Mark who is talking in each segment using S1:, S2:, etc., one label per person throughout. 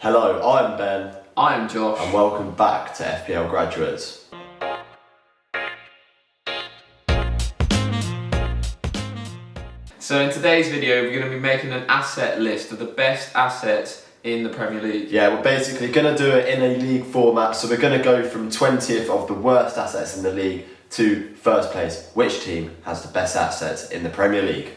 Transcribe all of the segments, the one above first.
S1: Hello, I'm Ben.
S2: I'm Josh.
S1: And welcome back to FPL Graduates.
S2: So in today's video, we're going to be making an asset list of the best assets in the Premier League.
S1: Yeah, we're basically going to do it in a league format, so we're going to go from 20th of the worst assets in the league to first place. Which team has the best assets in the Premier League?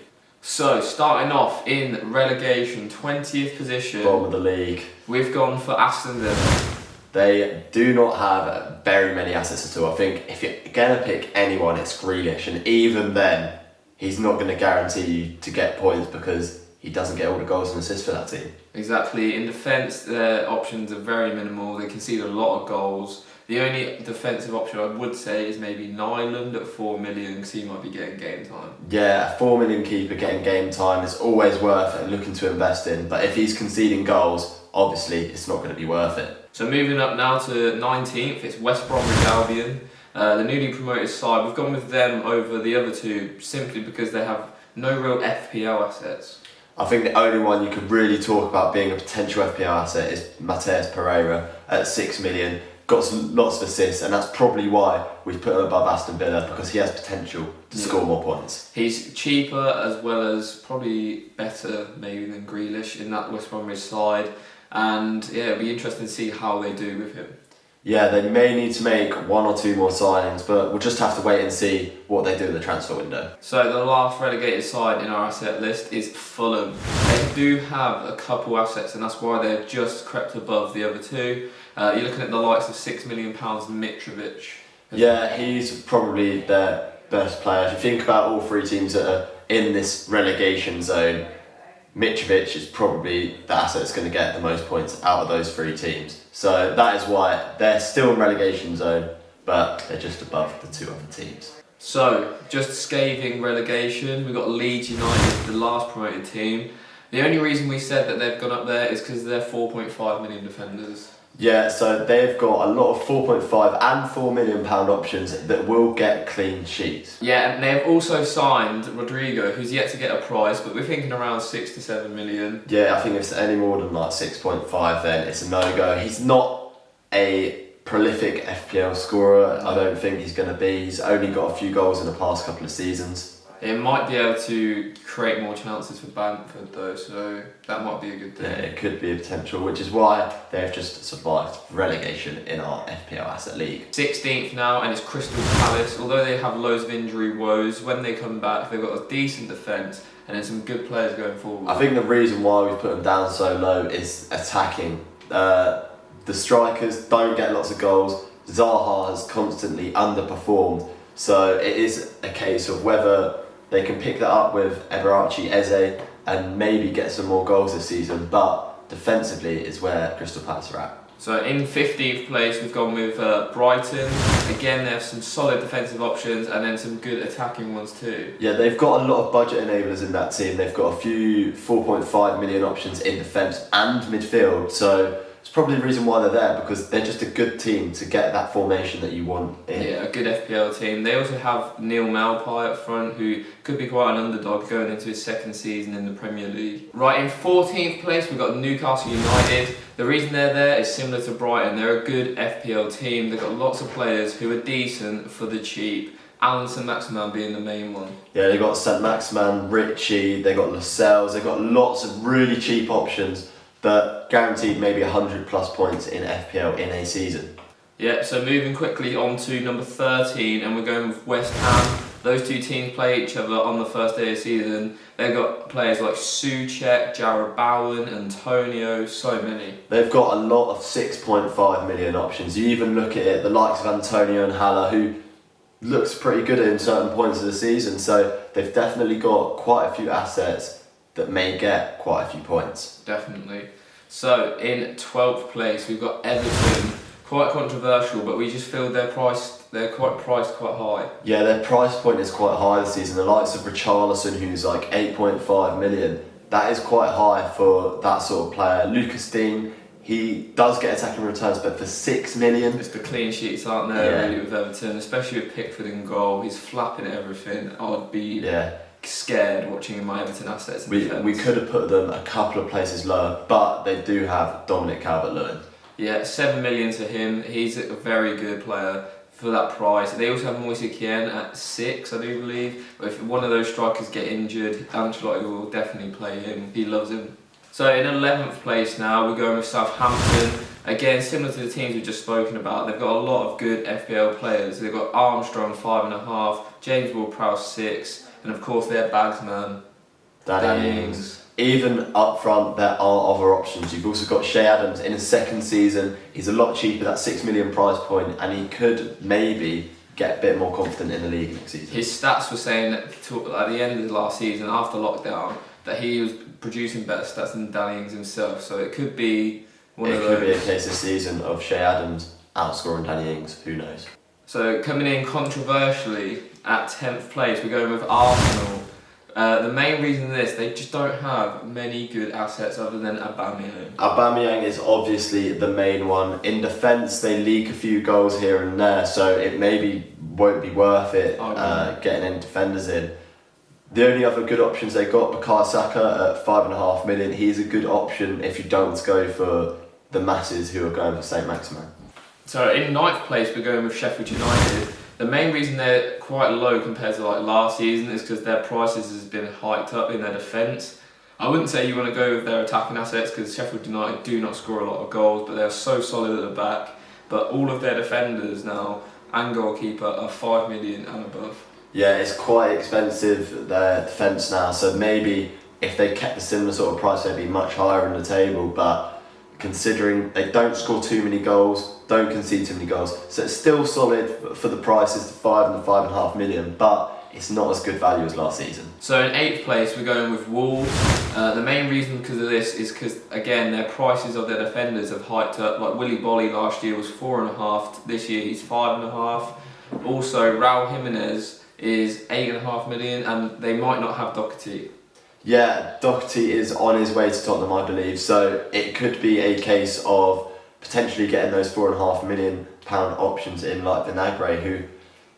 S2: So, starting off in relegation, 20th position.
S1: Bottom of the league.
S2: We've gone for Aston Villa.
S1: They do not have very many assets at all. I think if you're going to pick anyone, it's Grealish, and even then, he's not going to guarantee you to get points because he doesn't get all the goals and assists for that team.
S2: Exactly. In defence, their options are very minimal. They concede a lot of goals. The only defensive option I would say is maybe Nyland at 4 million because he might be getting game time.
S1: Yeah, a 4 million keeper getting game time is always worth looking to invest in, but if he's conceding goals, obviously it's not going to be worth it.
S2: So moving up now to 19th, it's West Bromwich Albion, the newly promoted side. We've gone with them over the other two simply because they have no real FPL assets.
S1: I think the only one you could really talk about being a potential FPL asset is Mateus Pereira at 6 million. Got lots of assists, and that's probably why we've put him above Aston Villa, because he has potential to score more points.
S2: He's cheaper as well as probably better maybe than Grealish in that West Bromwich side, and yeah, it'll be interesting to see how they do with him.
S1: Yeah, they may need to make one or two more signings, but we'll just have to wait and see what they do in the transfer window.
S2: So the last relegated side in our asset list is Fulham. They do have a couple assets, and that's why they've just crept above the other two. You're looking at the likes of £6 million Mitrovic.
S1: Yeah, he's probably their best player. If you think about all three teams that are in this relegation zone, Mitrovic is probably the asset that's going to get the most points out of those three teams. So that is why they're still in relegation zone, but they're just above the two other teams.
S2: So, just scathing relegation, we've got Leeds United, the last promoted team. The only reason we said that they've gone up there is because they're 4.5 million defenders.
S1: Yeah, so they've got a lot of 4.5 and £4 million options that will get clean sheets.
S2: Yeah, and they've also signed Rodrigo, who's yet to get a price, but we're thinking around 6 to 7 million.
S1: Yeah, I think if it's any more than like 6.5, then it's a no-go. He's not a prolific FPL scorer. I don't think he's going to be. He's only got a few goals in the past couple of seasons.
S2: It might be able to create more chances for Bamford though, so that might be a good thing.
S1: Yeah, it could be a potential, which is why they've just survived relegation in our FPL Asset League.
S2: 16th now, and it's Crystal Palace. Although they have loads of injury woes, when they come back, they've got a decent defence and then some good players going forward.
S1: I think the reason why we've put them down so low is attacking. The strikers don't get lots of goals. Zaha has constantly underperformed, so it is a case of whether they can pick that up with Ebarachi Eze and maybe get some more goals this season, but defensively is where Crystal Palace are at.
S2: So in 15th place, we've gone with Brighton. Again, they have some solid defensive options and then some good attacking ones too.
S1: Yeah, they've got a lot of budget enablers in that team. They've got a few 4.5 million options in defence and midfield, so it's probably the reason why they're there, because they're just a good team to get that formation that you want in.
S2: Yeah, a good FPL team. They also have Neil Maupay up front, who could be quite an underdog going into his second season in the Premier League. Right, in 14th place, we've got Newcastle United. The reason they're there is similar to Brighton. They're a good FPL team. They've got lots of players who are decent for the cheap. Alan Saint-Maximin being the main one.
S1: Yeah, they've got Saint-Maximin, Ritchie, they've got Lascelles, they've got lots of really cheap options that guaranteed maybe 100 plus points in FPL in a season.
S2: Yeah, so moving quickly on to number 13, and we're going with West Ham. Those two teams play each other on the first day of the season. They've got players like Soucek, Jarrod Bowen, Antonio, so many. They've
S1: got a lot of 6.5 million options. You even look at it, the likes of Antonio and Haller, who looks pretty good in certain points of the season, so they've definitely got quite a few assets that may get quite a few points.
S2: Definitely. So in 12th place, we've got Everton. Quite controversial, but we just feel they're priced quite high.
S1: Yeah, their price point is quite high this season. The likes of Richarlison, who's like 8.5 million, that is quite high for that sort of player. Lucas Dean, he does get attacking returns, but for 6 million...
S2: It's the clean sheets aren't there really with Everton, especially with Pickford in goal. He's flapping at everything.
S1: Yeah.
S2: scared watching my Everton assets in defence.
S1: We could have put them a couple of places lower, but they do have Dominic Calvert-Lewin.
S2: Yeah, 7 million to him. He's a very good player for that price. They also have Moise Kean at 6, I do believe. But if one of those strikers get injured, Ancelotti will definitely play him. He loves him. So in 11th place now, we're going with Southampton. Again, similar to the teams we've just spoken about, they've got a lot of good FPL players. They've got Armstrong 5.5, James Ward-Prowse 6, and of course their bagsman, Danny Ings.
S1: Even up front, there are other options. You've also got Shea Adams in his second season. He's a lot cheaper, that 6 million price point, and he could maybe get a bit more confident in the league next season.
S2: His stats were saying at the end of the last season, after lockdown, that he was producing better stats than Danny Ings himself. So it could be one of those.
S1: It could be a case this season of Shea Adams outscoring Danny Ings. Who knows?
S2: So coming in controversially at 10th place, we're going with Arsenal. The main reason for this, they just don't have many good assets other than Aubameyang. Aubameyang
S1: is obviously the main one. In defence, they leak a few goals here and there, so it maybe won't be worth it getting any defenders in. The only other good options they got, Bukayo Saka at 5.5 million. He's a good option if you don't want to go for the masses who are going for St. Maximin.
S2: So in 9th place, we're going with Sheffield United. The main reason they're quite low compared to like last season is because their prices has been hiked up in their defence. I wouldn't say you want to go with their attacking assets because Sheffield United do not score a lot of goals, but they're so solid at the back. But all of their defenders now and goalkeeper are 5 million and above.
S1: Yeah, it's quite expensive, their defence now, so maybe if they kept a similar sort of price, they'd be much higher in the table, but considering they don't score too many goals, don't concede too many goals, so it's still solid for the prices to 5 and 5.5 million, but it's not as good value as last season.
S2: So in 8th place, we're going with Wolves. The main reason because of this is because, again, their prices of their defenders have hiked up. Like Willy Bolly last year was 4.5, this year he's 5.5. Also, Raul Jimenez is 8.5 million, and they might not have Doherty.
S1: Yeah, Doherty is on his way to Tottenham, I believe, so it could be a case of potentially getting those £4.5 million options in, like Vinagre, who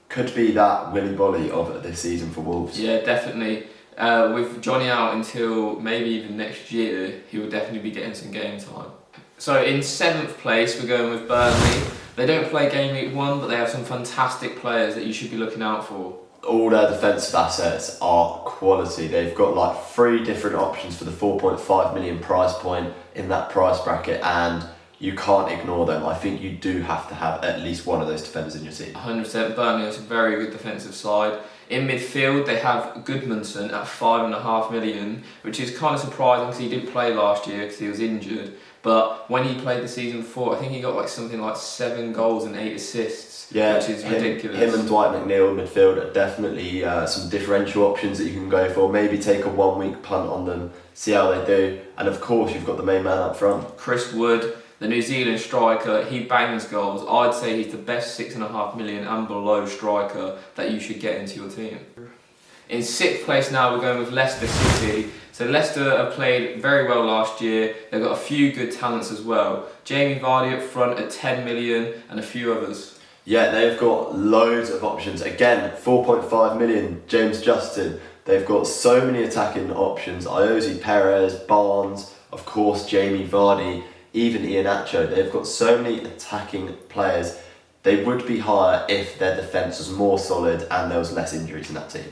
S1: could be that Willy Bolly of this season for Wolves.
S2: Yeah, definitely. With Johnny out until maybe even next year, he will definitely be getting some game time. So in 7th place, we're going with Burnley. They don't play game week 1, but they have some fantastic players that you should be looking out for.
S1: All their defensive assets are quality. They've got like 3 different options for the 4.5 million price point in that price bracket, and you can't ignore them. I think you do have to have at least one of those defenders in your team.
S2: 100%. Burnley has a very good defensive side. In midfield, they have Goodmanson at 5.5 million, which is kind of surprising because he didn't play last year because he was injured. But when he played the season before, I think he got like something like 7 goals and 8 assists.
S1: Yeah,
S2: which is ridiculous.
S1: Him and Dwight McNeil in midfield are definitely some differential options that you can go for. Maybe take a 1-week punt on them, see how they do. And of course, you've got the main man up front.
S2: Chris Wood, the New Zealand striker, he bangs goals. I'd say he's the best 6.5 million and below striker that you should get into your team. In 6th place now, we're going with Leicester City. So Leicester have played very well last year. They've got a few good talents as well. Jamie Vardy up front at 10 million and a few others.
S1: Yeah, they've got loads of options. Again, 4.5 million, James Justin. They've got so many attacking options. Iosi Perez, Barnes, of course Jamie Vardy, even Iheanacho. They've got so many attacking players. They would be higher if their defence was more solid and there was less injuries in that team.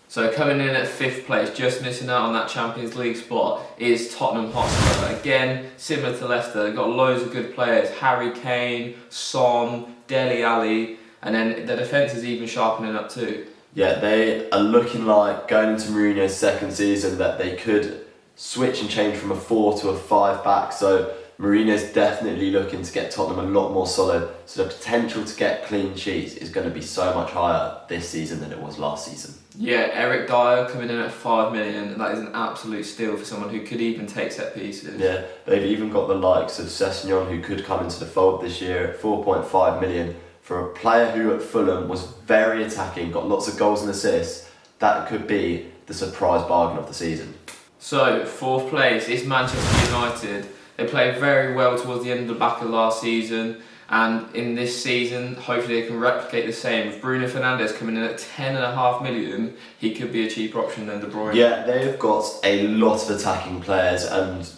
S2: So coming in at 5th place, just missing out on that Champions League spot, is Tottenham Hotspur. Again, similar to Leicester, they've got loads of good players. Harry Kane, Son, Dele Alli, and then the defence is even sharpening up too.
S1: Yeah, they are looking like, going into Mourinho's second season, that they could switch and change from a 4 to a 5 back. So Mourinho's definitely looking to get Tottenham a lot more solid. So the potential to get clean sheets is going to be so much higher this season than it was last season.
S2: Yeah, Eric Dyer coming in at 5 million. That is an absolute steal for someone who could even take set pieces.
S1: Yeah, they've even got the likes of Sessegnon, who could come into the fold this year at 4.5 million. For a player who at Fulham was very attacking, got lots of goals and assists, that could be the surprise bargain of the season.
S2: So, 4th place is Manchester United. They played very well towards the end of the back of last season. And in this season, hopefully they can replicate the same. With Bruno Fernandes coming in at 10.5 million, he could be a cheaper option than De Bruyne.
S1: Yeah, they've got a lot of attacking players and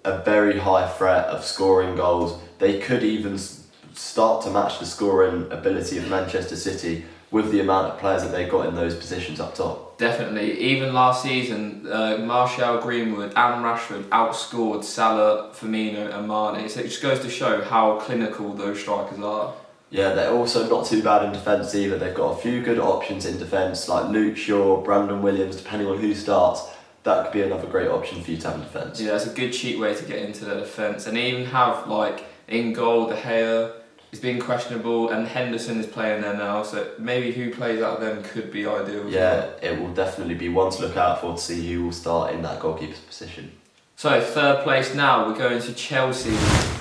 S1: a very high threat of scoring goals. They could even start to match the scoring ability of Manchester City with the amount of players that they've got in those positions up top.
S2: Definitely. Even last season, Martial, Greenwood and Rashford outscored Salah, Firmino and Mane. So it just goes to show how clinical those strikers are.
S1: Yeah, they're also not too bad in defence either. They've got a few good options in defence, like Luke Shaw, Brandon Williams, depending on who starts. That could be another great option for you to have in defence.
S2: Yeah, it's a good cheap way to get into the defence. And even have, like, in goal, De Gea is being questionable and Henderson is playing there now, so maybe who plays out of them could be ideal.
S1: Yeah, it will definitely be one to look out for to see who will start in that goalkeeper's position.
S2: So third place now, we're going to Chelsea.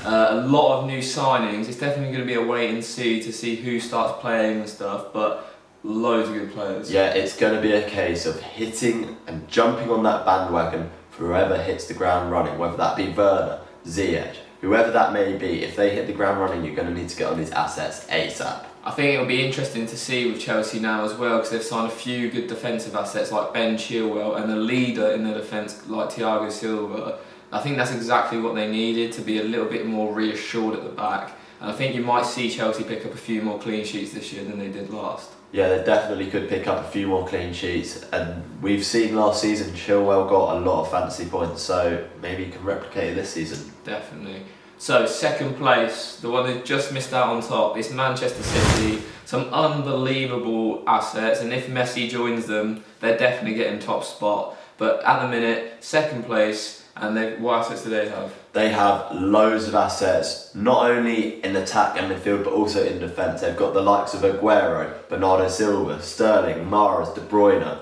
S2: A lot of new signings. It's definitely going to be a wait and see to see who starts playing and stuff, but loads of good players.
S1: Yeah, it's going to be a case of hitting and jumping on that bandwagon for whoever hits the ground running, whether that be Werner, Ziyech, whoever that may be. If they hit the ground running, you're going to need to get on these assets ASAP.
S2: I think it'll be interesting to see with Chelsea now as well, because they've signed a few good defensive assets like Ben Chilwell and a leader in the defence like Thiago Silva. I think that's exactly what they needed to be a little bit more reassured at the back. And I think you might see Chelsea pick up a few more clean sheets this year than they did last.
S1: Yeah, they definitely could pick up a few more clean sheets, and we've seen last season Chilwell got a lot of fantasy points, so maybe he can replicate it this season.
S2: Definitely. So second place, the one that just missed out on top, is Manchester City. Some unbelievable assets, and if Messi joins them, they're definitely getting top spot. But at the minute, second place, and what assets do they have?
S1: They have loads of assets, not only in attack and midfield, but also in defence. They've got the likes of Aguero, Bernardo Silva, Sterling, Mahrez, De Bruyne.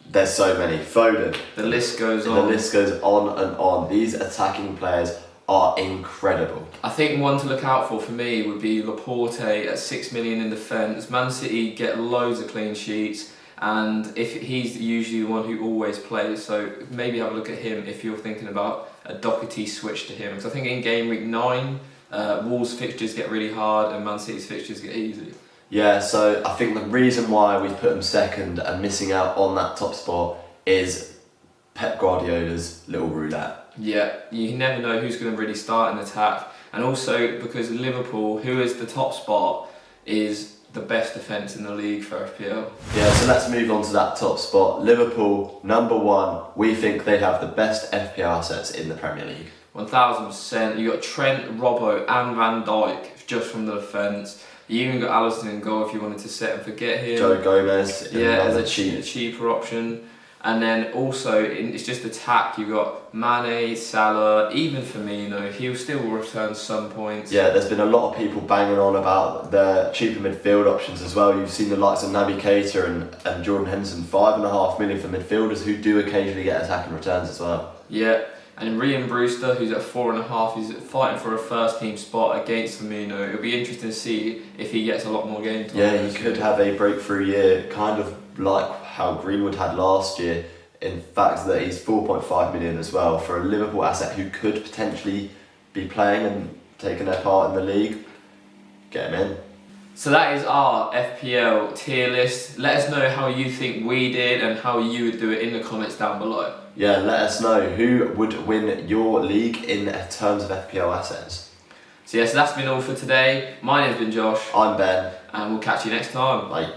S1: There's so many. Foden.
S2: The list goes on.
S1: The list goes on and on. These attacking players are incredible.
S2: I think one to look out for me would be Laporte at 6 million in defence. Man City get loads of clean sheets, and if he's usually the one who always plays, so maybe have a look at him if you're thinking about a Doherty switch to him. Because I think in game week 9, Wolves' fixtures get really hard and Man City's fixtures get easy.
S1: Yeah, so I think the reason why we put them second and missing out on that top spot is Pep Guardiola's little roulette.
S2: Yeah, you never know who's going to really start an attack, and also because Liverpool, who is the top spot, is the best defence in the league for FPL.
S1: Yeah, so let's move on to that top spot. Liverpool, number 1. We think they have the best FPL assets in the Premier League.
S2: 1000%. You got Trent, Robbo and Van Dijk just from the defence. You even got Alisson in goal if you wanted to set and forget him.
S1: Joe Gomez,
S2: as a cheaper option. And then also, it's just attack. You've got Mane, Salah, even Firmino. He'll still return some points.
S1: Yeah, there's been a lot of people banging on about the cheaper midfield options as well. You've seen the likes of Naby Keita and Jordan Henderson, 5.5 million for midfielders who do occasionally get attacking returns as well.
S2: Yeah, and Ryan Brewster, who's at 4.5, he's fighting for a first team spot against Firmino. It'll be interesting to see if he gets a lot more game time.
S1: Yeah, he could have a breakthrough year, kind of like how Greenwood had last year, in fact that he's 4.5 million as well for a Liverpool asset who could potentially be playing and taking their part in the league. Get him in.
S2: So that is our FPL tier list. Let us know how you think we did and how you would do it in the comments down below.
S1: Yeah, let us know who would win your league in terms of FPL assets.
S2: So yes, that's been all for today. My name's been Josh.
S1: I'm Ben.
S2: And we'll catch you next time.
S1: Bye.